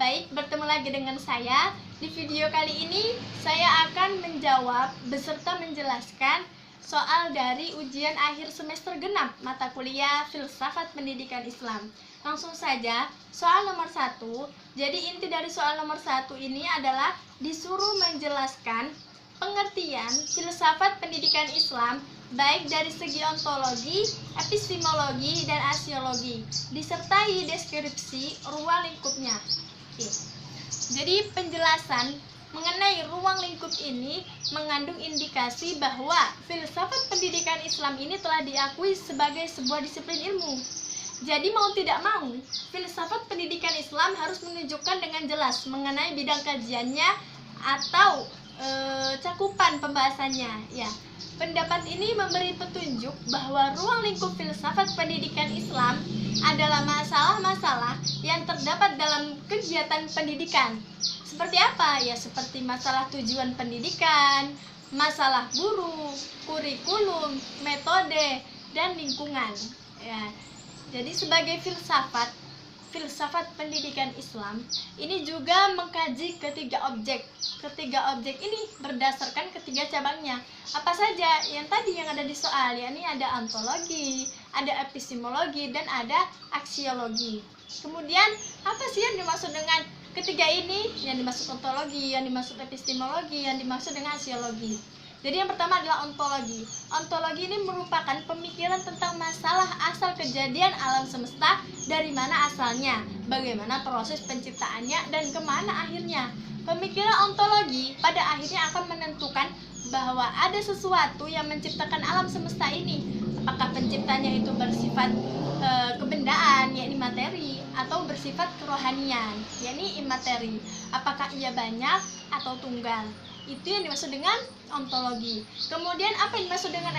Baik, bertemu lagi dengan saya. Di video kali ini saya akan menjawab beserta menjelaskan soal dari ujian akhir semester genap mata kuliah Filsafat Pendidikan Islam. Langsung saja, soal nomor 1. Jadi inti dari soal nomor 1 ini adalah disuruh menjelaskan pengertian filsafat pendidikan Islam baik dari segi ontologi, epistemologi, dan aksiologi, disertai deskripsi ruang lingkupnya. Jadi penjelasan mengenai ruang lingkup ini mengandung indikasi bahwa filsafat pendidikan Islam ini telah diakui sebagai sebuah disiplin ilmu. Jadi mau tidak mau, filsafat pendidikan Islam harus menunjukkan dengan jelas mengenai bidang kajiannya atau cakupan pembahasannya. Ya, pendapat ini memberi petunjuk bahwa ruang lingkup filsafat pendidikan Islam adalah masalah-masalah yang terdapat dalam kegiatan pendidikan. Seperti apa? Ya, seperti masalah tujuan pendidikan, masalah guru, kurikulum, metode, dan lingkungan. Ya, jadi sebagai filsafat pendidikan Islam ini juga mengkaji ketiga objek. Ketiga objek ini berdasarkan ketiga cabangnya. Apa saja? Yang tadi yang ada di soal, yakni ada ontologi, ada epistemologi, dan ada aksiologi. Kemudian apa sih yang dimaksud dengan ketiga ini? Yang dimaksud ontologi, yang dimaksud epistemologi, yang dimaksud dengan aksiologi. Jadi yang pertama adalah ontologi. Ontologi ini merupakan pemikiran tentang masalah asal kejadian alam semesta, dari mana asalnya, bagaimana proses penciptaannya, dan kemana akhirnya. Pemikiran ontologi pada akhirnya akan menentukan bahwa ada sesuatu yang menciptakan alam semesta ini. Apakah penciptanya itu bersifat kebendaan, yakni materi, atau bersifat kerohanian, yakni imateri. Apakah ia banyak atau tunggal. Itu yang dimaksud dengan ontologi. Kemudian apa yang dimaksud dengan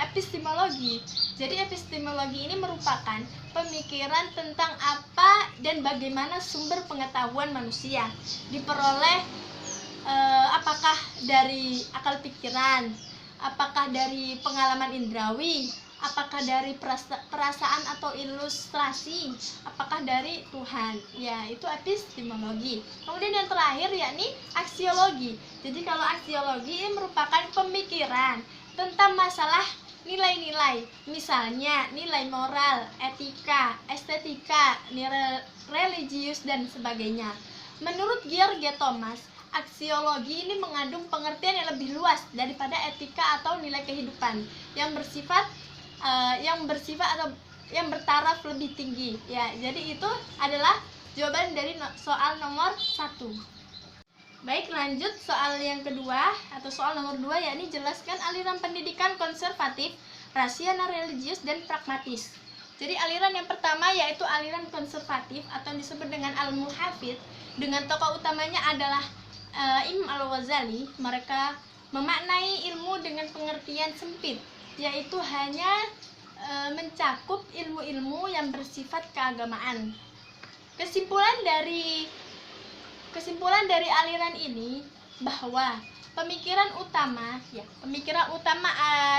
epistemologi? Jadi epistemologi ini merupakan pemikiran tentang apa dan bagaimana sumber pengetahuan manusia diperoleh, apakah dari akal pikiran, apakah dari pengalaman indrawi, apakah dari perasaan atau ilustrasi, apakah dari Tuhan. Ya, itu epistemologi. Kemudian yang terakhir yakni aksiologi. Jadi kalau aksiologi ini merupakan pemikiran tentang masalah nilai-nilai, misalnya nilai moral, etika, estetika, nilai religius, dan sebagainya. Menurut George Thomas, aksiologi ini mengandung pengertian yang lebih luas daripada etika atau nilai kehidupan yang bersifat atau yang bertaraf lebih tinggi. Ya, jadi itu adalah jawaban dari soal nomor 1. Baik, lanjut soal yang kedua atau soal nomor 2, yakni jelaskan aliran pendidikan konservatif, rasional, religius, dan pragmatis. Jadi aliran yang pertama yaitu aliran konservatif atau disebut dengan al-muhafid, dengan tokoh utamanya adalah Imam Al-Ghazali. Mereka memaknai ilmu dengan pengertian sempit, yaitu hanya mencakup ilmu-ilmu yang bersifat keagamaan. Kesimpulan dari aliran ini bahwa pemikiran utama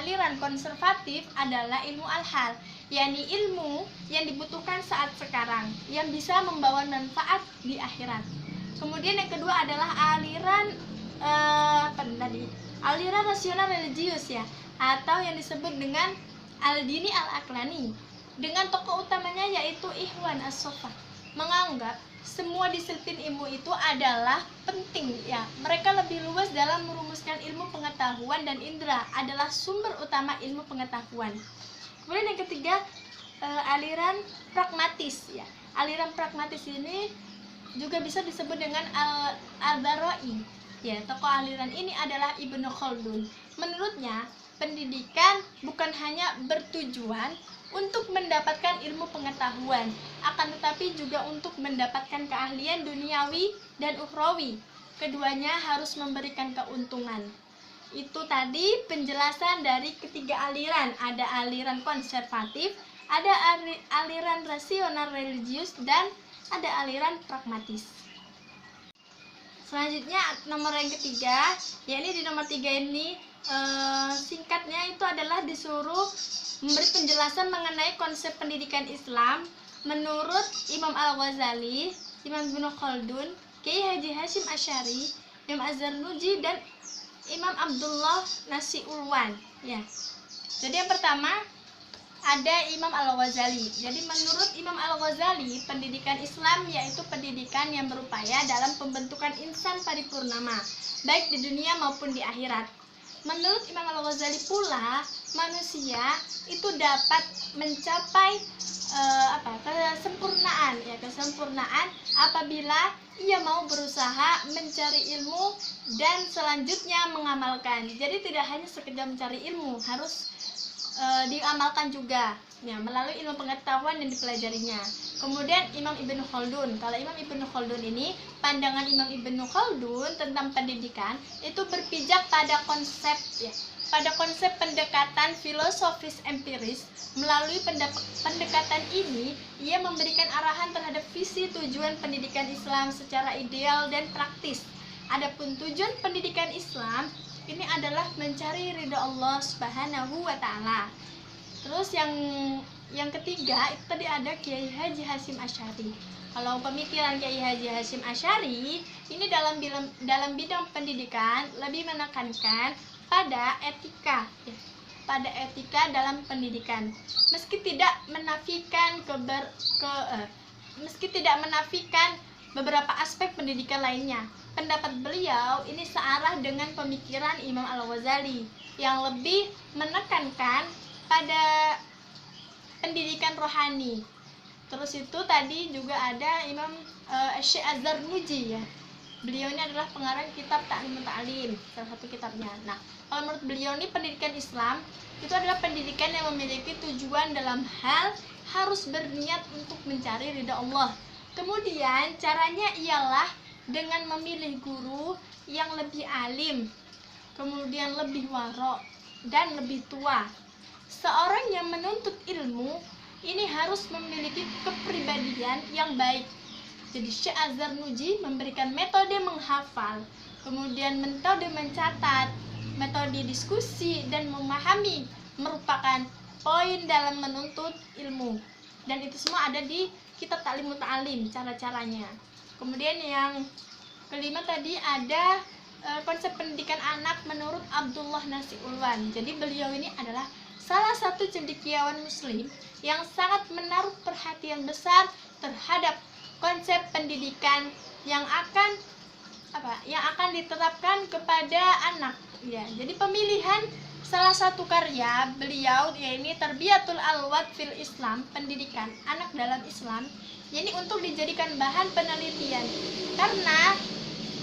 aliran konservatif adalah ilmu al-hal, yakni ilmu yang dibutuhkan saat sekarang, yang bisa membawa manfaat di akhirat. Kemudian yang kedua adalah aliran rasional religius, ya, atau yang disebut dengan Al-Dini Al-Aqlani, dengan tokoh utamanya yaitu Ikhwan As-Sofa, menganggap semua disiplin ilmu itu adalah penting, ya. Mereka lebih luas dalam merumuskan ilmu pengetahuan dan indera adalah sumber utama ilmu pengetahuan. Kemudian yang ketiga, aliran pragmatis, ya. Aliran pragmatis ini juga bisa disebut dengan Al-Baroi. Ya, tokoh aliran ini adalah Ibnu Khaldun. Menurutnya, pendidikan bukan hanya bertujuan untuk mendapatkan ilmu pengetahuan, akan tetapi juga untuk mendapatkan keahlian duniawi dan ukhrawi. Keduanya harus memberikan keuntungan. Itu tadi penjelasan dari ketiga aliran. Ada aliran konservatif, ada aliran rasional religius, dan ada aliran pragmatis. Selanjutnya nomor yang ketiga, yakni di nomor 3 ini singkatnya itu adalah disuruh memberi penjelasan mengenai konsep pendidikan Islam menurut Imam Al-Ghazali. Imam Ibnu Khaldun, Kiai Haji Hasyim Asy'ari, Imam Az-Zarnuji, dan Imam Abdullah Nasiulwan. Ya. Jadi yang pertama ada Imam Al-Ghazali. Jadi menurut Imam Al-Ghazali, pendidikan Islam yaitu pendidikan yang berupaya dalam pembentukan insan paripurnama, baik di dunia maupun di akhirat. Menurut Imam Al-Ghazali pula, manusia itu dapat mencapai kesempurnaan apabila ia mau berusaha mencari ilmu dan selanjutnya mengamalkan. Jadi tidak hanya sekedar mencari ilmu, harus diamalkan juga ya, melalui ilmu pengetahuan yang dipelajarinya. Kemudian Imam Ibnu Khaldun. Kalau Imam Ibnu Khaldun ini, pandangan Imam Ibnu Khaldun tentang pendidikan itu berpijak pada konsep pendekatan filosofis empiris. Melalui pendekatan ini, ia memberikan arahan terhadap visi tujuan pendidikan Islam secara ideal dan praktis. Adapun tujuan pendidikan Islam ini adalah mencari ridha Allah Subhanahu wa taala. Terus yang ketiga itu tadi ada Kiai Haji Hasyim Asy'ari. Kalau pemikiran Kiai Haji Hasyim Asy'ari ini dalam bidang pendidikan lebih menekankan pada etika dalam pendidikan. Meski tidak menafikan beberapa aspek pendidikan lainnya. Pendapat beliau ini searah dengan pemikiran Imam Al-Ghazali yang lebih menekankan pada pendidikan rohani. Terus itu tadi juga ada Imam Syekh Az-Zarnuji ya. Beliau ini adalah pengarang kitab Ta'lim Ta'lim, salah satu kitabnya. Nah, kalau menurut beliau ini pendidikan Islam itu adalah pendidikan yang memiliki tujuan dalam hal harus berniat untuk mencari ridha Allah. Kemudian caranya ialah dengan memilih guru yang lebih alim, kemudian lebih warok dan lebih tua. Seorang yang menuntut ilmu ini harus memiliki kepribadian yang baik. Jadi Syekh Az-Zarnuji memberikan metode menghafal, kemudian metode mencatat, metode diskusi dan memahami merupakan poin dalam menuntut ilmu. Dan itu semua ada di kitab Ta'lim Ta'lim cara-caranya. Kemudian yang kelima tadi ada konsep pendidikan anak menurut Abdullah Nasiulwan. Jadi beliau ini adalah salah satu cendekiawan muslim yang sangat menaruh perhatian besar terhadap konsep pendidikan yang akan diterapkan kepada anak ya. Jadi pemilihan salah satu karya beliau yaitu Tarbiyatul Alwad fil Islam, pendidikan anak dalam Islam. Ini untuk dijadikan bahan penelitian karena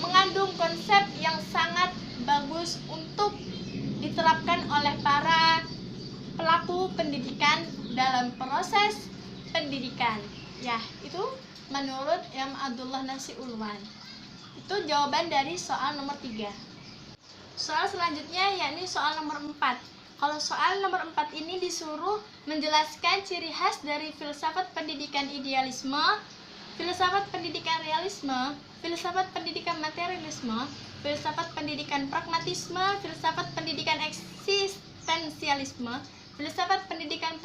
mengandung konsep yang sangat bagus untuk diterapkan oleh para pelaku pendidikan dalam proses pendidikan. Ya, itu menurut Imam Abdullah Nasiulwan. Itu jawaban dari soal nomor 3. Soal selanjutnya yakni soal nomor 4. Kalau soal nomor 4 ini disuruh menjelaskan ciri khas dari filsafat pendidikan idealisme, filsafat pendidikan realisme, filsafat pendidikan materialisme, filsafat pendidikan pragmatisme, filsafat pendidikan eksistensialisme, filsafat pendidikan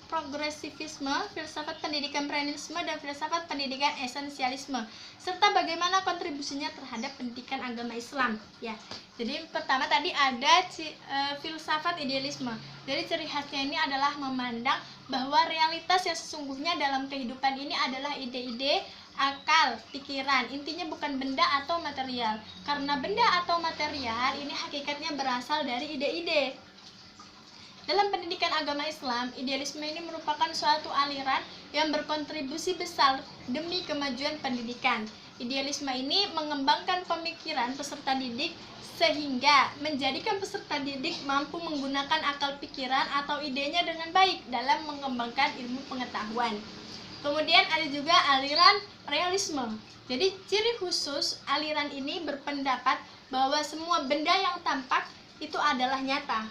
progresivisme, filsafat pendidikan pluralisme, dan filsafat pendidikan esensialisme, serta bagaimana kontribusinya terhadap pendidikan agama Islam. Ya, jadi pertama tadi ada filsafat idealisme. Jadi ciri khasnya ini adalah memandang bahwa realitas yang sesungguhnya dalam kehidupan ini adalah ide-ide, akal, pikiran. Intinya bukan benda atau material, karena benda atau material ini hakikatnya berasal dari ide-ide. Dalam pendidikan agama Islam, idealisme ini merupakan suatu aliran yang berkontribusi besar demi kemajuan pendidikan. Idealisme ini mengembangkan pemikiran peserta didik sehingga menjadikan peserta didik mampu menggunakan akal pikiran atau idenya dengan baik dalam mengembangkan ilmu pengetahuan. Kemudian ada juga aliran realisme. Jadi ciri khusus aliran ini berpendapat bahwa semua benda yang tampak itu adalah nyata,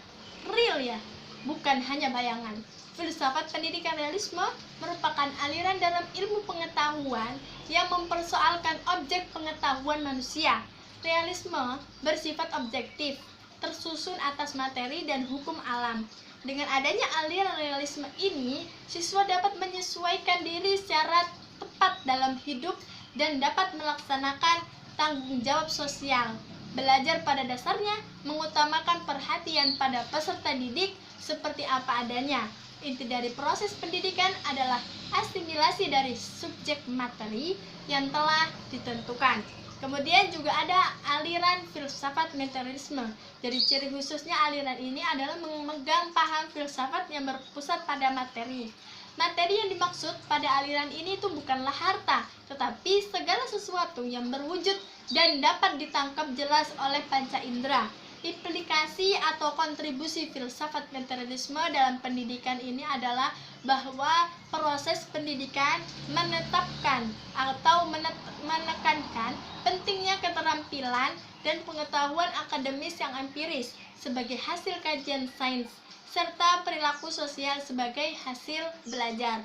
real ya, bukan hanya bayangan. Filsafat pendidikan realisme merupakan aliran dalam ilmu pengetahuan yang mempersoalkan objek pengetahuan manusia. Realisme bersifat objektif, tersusun atas materi dan hukum alam. Dengan adanya aliran realisme ini, siswa dapat menyesuaikan diri secara tepat dalam hidup dan dapat melaksanakan tanggung jawab sosial. Belajar pada dasarnya mengutamakan perhatian pada peserta didik seperti apa adanya. Inti dari proses pendidikan adalah asimilasi dari subjek materi yang telah ditentukan. Kemudian juga ada aliran filsafat materialisme. Jadi ciri khususnya aliran ini adalah memegang paham filsafat yang berpusat pada materi. Materi yang dimaksud pada aliran ini itu bukanlah harta, tetapi segala sesuatu yang berwujud dan dapat ditangkap jelas oleh panca indera. Implikasi atau kontribusi filsafat materialisme dalam pendidikan ini adalah bahwa proses pendidikan menetapkan atau menekankan pentingnya keterampilan dan pengetahuan akademis yang empiris sebagai hasil kajian sains, serta perilaku sosial sebagai hasil belajar.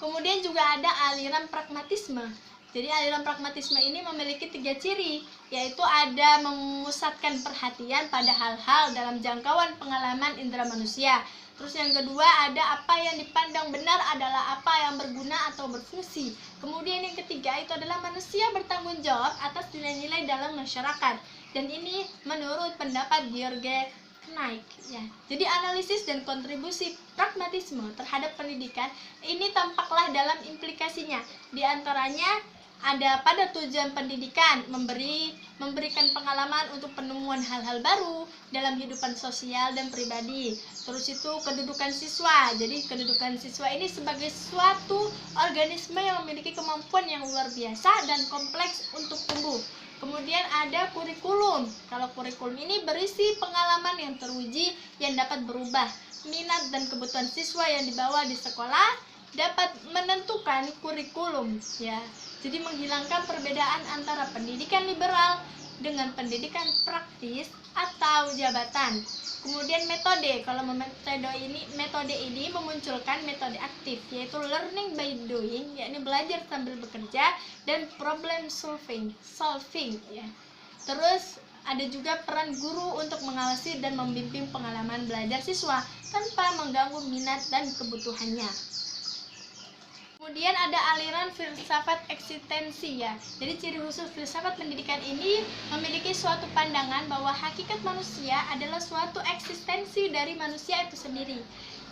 Kemudian juga ada aliran pragmatisme. Jadi aliran pragmatisme ini memiliki 3 ciri, yaitu ada memusatkan perhatian pada hal-hal dalam jangkauan pengalaman indera manusia. Terus yang kedua ada apa yang dipandang benar adalah apa yang berguna atau berfungsi. Kemudian yang ketiga itu adalah manusia bertanggung jawab atas nilai-nilai dalam masyarakat. Dan ini menurut pendapat George Knight, ya. Jadi analisis dan kontribusi pragmatisme terhadap pendidikan ini tampaklah dalam implikasinya. Di antaranya ada pada tujuan pendidikan memberikan pengalaman untuk penemuan hal-hal baru dalam kehidupan sosial dan pribadi. Terus itu kedudukan siswa. Jadi kedudukan siswa ini sebagai suatu organisme yang memiliki kemampuan yang luar biasa dan kompleks untuk tumbuh. Kemudian ada kurikulum. Kalau kurikulum ini berisi pengalaman yang teruji yang dapat berubah. Minat dan kebutuhan siswa yang dibawa di sekolah dapat menentukan kurikulum, ya. Jadi menghilangkan perbedaan antara pendidikan liberal dengan pendidikan praktis atau jabatan. Kemudian metode. Kalau metode ini memunculkan metode aktif, yaitu learning by doing, yakni belajar sambil bekerja, dan problem solving, ya. Terus ada juga peran guru untuk mengawasi dan membimbing pengalaman belajar siswa tanpa mengganggu minat dan kebutuhannya. Kemudian ada aliran filsafat eksistensi, ya. Jadi ciri khusus filsafat pendidikan ini memiliki suatu pandangan bahwa hakikat manusia adalah suatu eksistensi dari manusia itu sendiri.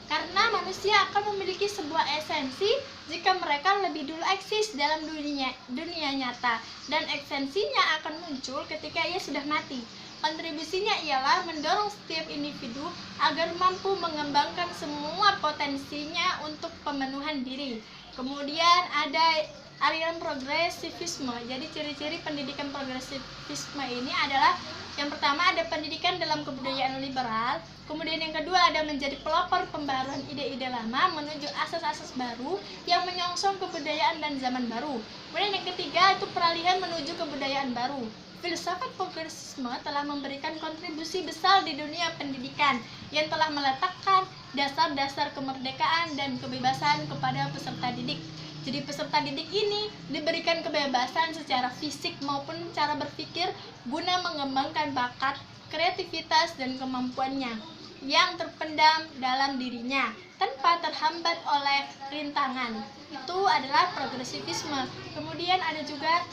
Karena manusia akan memiliki sebuah esensi jika mereka lebih dulu eksis dalam dunia nyata, dan esensinya akan muncul ketika ia sudah mati. Kontribusinya ialah mendorong setiap individu agar mampu mengembangkan semua potensinya untuk pemenuhan diri. Kemudian ada aliran progresivisme. Jadi ciri-ciri pendidikan progresivisme ini adalah yang pertama ada pendidikan dalam kebudayaan liberal. Kemudian yang kedua ada menjadi pelopor pembaruan ide-ide lama menuju asas-asas baru yang menyongsong kebudayaan dan zaman baru. Kemudian yang ketiga itu peralihan menuju kebudayaan baru. Filsafat progresisme telah memberikan kontribusi besar di dunia pendidikan yang telah meletakkan dasar-dasar kemerdekaan dan kebebasan kepada peserta didik. Jadi peserta didik ini diberikan kebebasan secara fisik maupun cara berpikir guna mengembangkan bakat, kreativitas, dan kemampuannya yang terpendam dalam dirinya tanpa terhambat oleh rintangan. Itu adalah progresivisme. Kemudian ada juga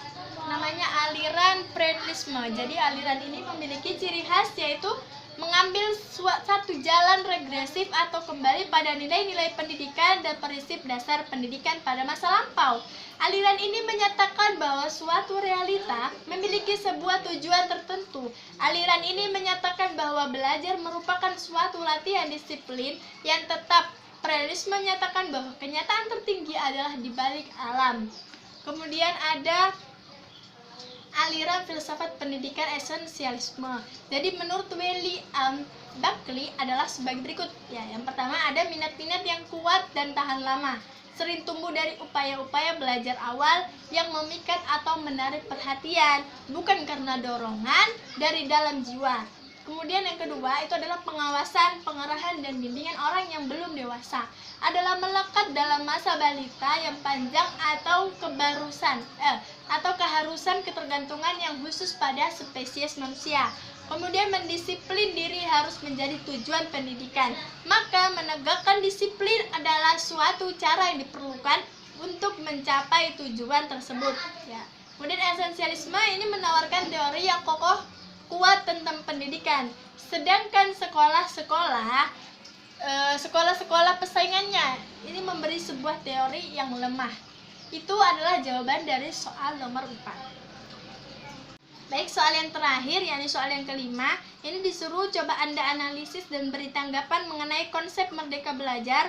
namanya aliran prenisme. Jadi aliran ini memiliki ciri khas yaitu mengambil satu jalan regresif atau kembali pada nilai-nilai pendidikan dan prinsip dasar pendidikan pada masa lampau. Aliran ini menyatakan bahwa suatu realita memiliki sebuah tujuan tertentu. Aliran ini menyatakan bahwa belajar merupakan suatu latihan disiplin yang tetap. Prenisme menyatakan bahwa kenyataan tertinggi adalah di balik alam. Kemudian ada aliran filsafat pendidikan esensialisme. Jadi menurut William Buckley adalah sebagai berikut. Ya, yang pertama ada minat-minat yang kuat dan tahan lama, sering tumbuh dari upaya-upaya belajar awal yang memikat atau menarik perhatian, bukan karena dorongan dari dalam jiwa. Kemudian yang kedua itu adalah pengawasan, pengarahan, dan bimbingan orang yang belum dewasa. Adalah melekat dalam masa balita yang panjang atau keharusan ketergantungan yang khusus pada spesies manusia. Kemudian mendisiplin diri harus menjadi tujuan pendidikan. Maka menegakkan disiplin adalah suatu cara yang diperlukan untuk mencapai tujuan tersebut ya. Kemudian esensialisme ini menawarkan teori yang kokoh kuat tentang pendidikan, sedangkan sekolah-sekolah pesaingannya ini memberi sebuah teori yang lemah. Itu adalah jawaban dari soal nomor 4. Baik, soal yang terakhir, yakni soal yang kelima, ini disuruh coba Anda analisis dan beri tanggapan mengenai konsep merdeka belajar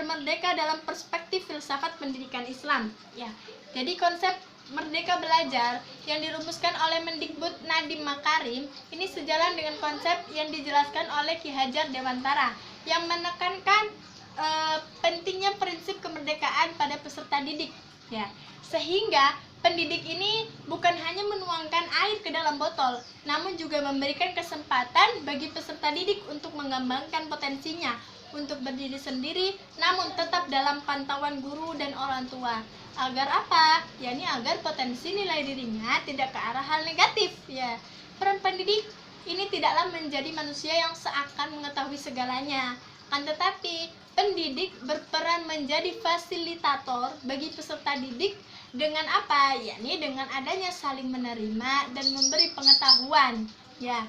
merdeka dalam perspektif filsafat pendidikan Islam. Ya, jadi konsep merdeka belajar yang dirumuskan oleh Mendikbud Nadiem Makarim ini sejalan dengan konsep yang dijelaskan oleh Ki Hajar Dewantara yang menekankan pentingnya prinsip kemerdekaan pada peserta didik. Ya, sehingga pendidik ini bukan hanya menuangkan air ke dalam botol, namun juga memberikan kesempatan bagi peserta didik untuk mengembangkan potensinya, untuk berdiri sendiri, namun tetap dalam pantauan guru dan orang tua. Agar apa? Yakni agar potensi nilai dirinya tidak ke arah hal negatif. Ya, peran pendidik ini tidaklah menjadi manusia yang seakan mengetahui segalanya, akan tetapi pendidik berperan menjadi fasilitator bagi peserta didik dengan apa? Yakni dengan adanya saling menerima dan memberi pengetahuan. Ya.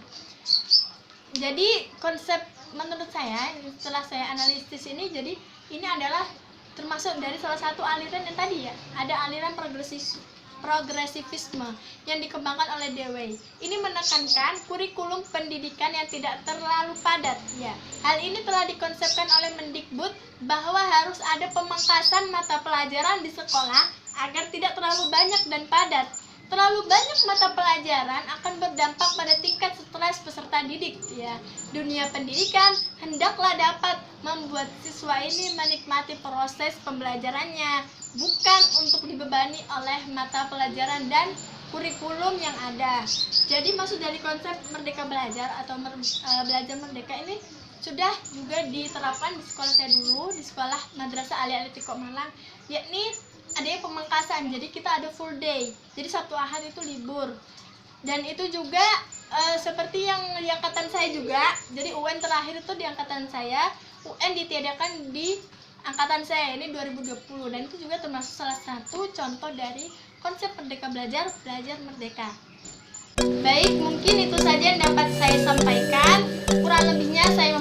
Jadi konsep menurut saya setelah saya analisis ini, jadi ini adalah termasuk dari salah satu aliran yang tadi ya. Ada aliran progresivisme yang dikembangkan oleh Dewey. Ini menekankan kurikulum pendidikan yang tidak terlalu padat. Ya. Hal ini telah dikonsepkan oleh Mendikbud bahwa harus ada pemangkasan mata pelajaran di sekolah agar tidak terlalu banyak dan padat. Terlalu banyak mata pelajaran akan berdampak pada tingkat stres peserta didik. Ya, dunia pendidikan hendaklah dapat membuat siswa ini menikmati proses pembelajarannya, bukan untuk dibebani oleh mata pelajaran dan kurikulum yang ada. Jadi maksud dari konsep merdeka belajar atau belajar merdeka ini sudah juga diterapkan di sekolah saya dulu, di sekolah Madrasah Ali Tikok Malang, yakni adanya pemangkasan. Jadi kita ada full day, jadi Sabtu Ahad itu libur. Dan itu juga seperti yang di angkatan saya juga, jadi UN terakhir itu di angkatan saya, UN ditiadakan di angkatan saya ini 2020, dan itu juga termasuk salah satu contoh dari konsep merdeka belajar merdeka. Baik, mungkin itu saja yang dapat saya sampaikan. Kurang lebihnya saya